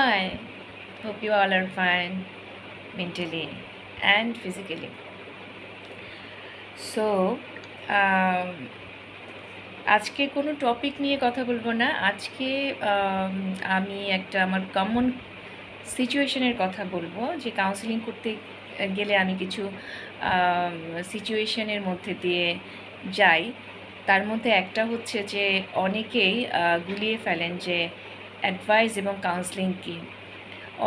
Hi, hope you all are fine mentally and physically. So, um, আজকে কোনো topic নিয়ে কথা বলবো না। আজকে আম, আমি একটা আমার কমন সিচুয়েশনের কথা বলবো, যে কাউন্সেলিং করতে গেলে আমি কিছু সিচুয়েশনের মধ্যে দিয়ে যাই। তার মধ্যে একটা হচ্ছে যে অনেকেই গুলিয়ে ফেলেন যে অ্যাডভাইস এবং কাউন্সেলিং কী।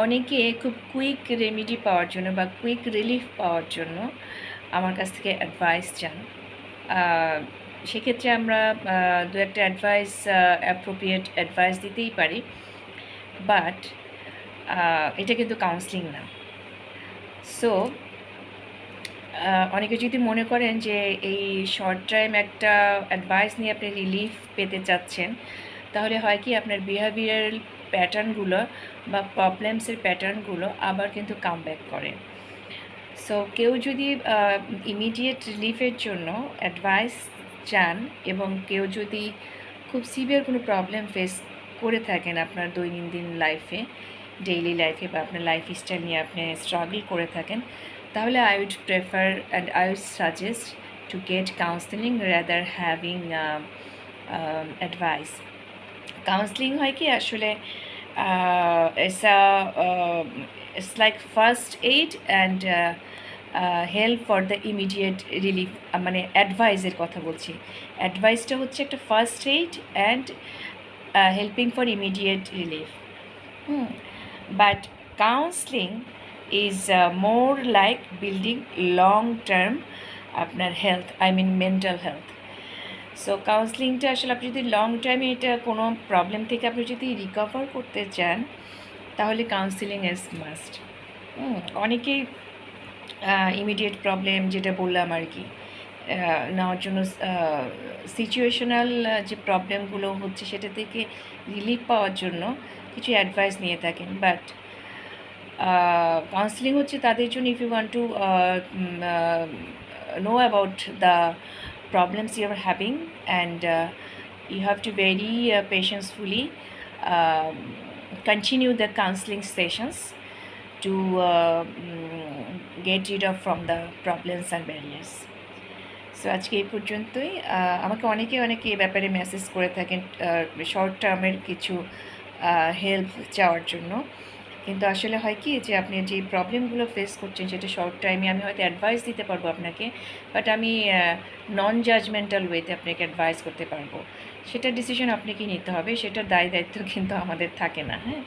অনেকে খুব কুইক রেমেডি পাওয়ার জন্য বা কুইক রিলিফ পাওয়ার জন্য আমার কাছ থেকে অ্যাডভাইস চান। সেক্ষেত্রে আমরা দু একটা অ্যাডভাইস, অ্যাপ্রোপ্রিয়েট অ্যাডভাইস দিতেই পারি, বাট এটা কিন্তু কাউন্সেলিং না। সো অনেকে যদি মনে করেন যে এই শর্ট টাইম একটা অ্যাডভাইস নিয়ে আপনি রিলিফ পেতে চাচ্ছেন, তাহলে হয় কি আপনার বিহেভিয়ারাল প্যাটার্নগুলো বা প্রবলেমসের প্যাটার্নগুলো আবার কিন্তু কাম ব্যাক করে। সো কেউ যদি ইমিডিয়েট রিলিফের জন্য অ্যাডভাইস চান, এবং কেউ যদি খুব সিভিয়ার কোনো প্রবলেম ফেস করে থাকেন আপনার দৈনন্দিন লাইফে, ডেইলি লাইফে, বা আপনার লাইফ স্টাইল নিয়ে আপনি স্ট্রাগল করে থাকেন, তাহলে I would prefer and I would suggest to get counselling rather having advice. Counselling হয় কি আসলে it's like first aid and help for the immediate relief. মানে অ্যাডভাইসের কথা বলছি। অ্যাডভাইসটা হচ্ছে একটা first aid and helping for immediate relief. But counselling is more like building long term আপনার health, I mean mental health. So কাউন্সেলিংটা আসলে আপনি যদি লং টাইমে এটা কোনো প্রবলেম থেকে আপনি যদি রিকভার করতে চান, তাহলে কাউন্সেলিং ইজ মাস্ট। অনেকেই ইমিডিয়েট প্রবলেম যেটা বললাম আর কি নেওয়ার জন্য, সিচুয়েশনাল যে প্রবলেমগুলো হচ্ছে সেটা থেকে রিলিফ পাওয়ার জন্য কিছু অ্যাডভাইস নিয়ে থাকেন। বাট কাউন্সেলিং হচ্ছে তাদের জন্য, if you want to know about the problems you are having, and you have to very patientfully continue the counseling sessions to get rid of from the problems and barriers. So আজকে এই পর্যন্তই। আমাকে অনেকে এই ব্যাপারে message করে থাকেন short টার্মের কিছু হেল্প চাওয়ার জন্য, কিন্তু আসলে হয় কি যে আপনি যে প্রবলেমগুলো ফেস করছেন সেটা শর্ট টাইমে আমি হয়তো অ্যাডভাইস দিতে পারবো আপনাকে, বাট আমি নন জাজমেন্টাল ওয়েতে আপনাকে অ্যাডভাইস করতে পারবো। সেটা ডিসিশন আপনাকে নিতে হবে, সেটা দায় দায়িত্ব কিন্তু আমাদের থাকে না। হ্যাঁ।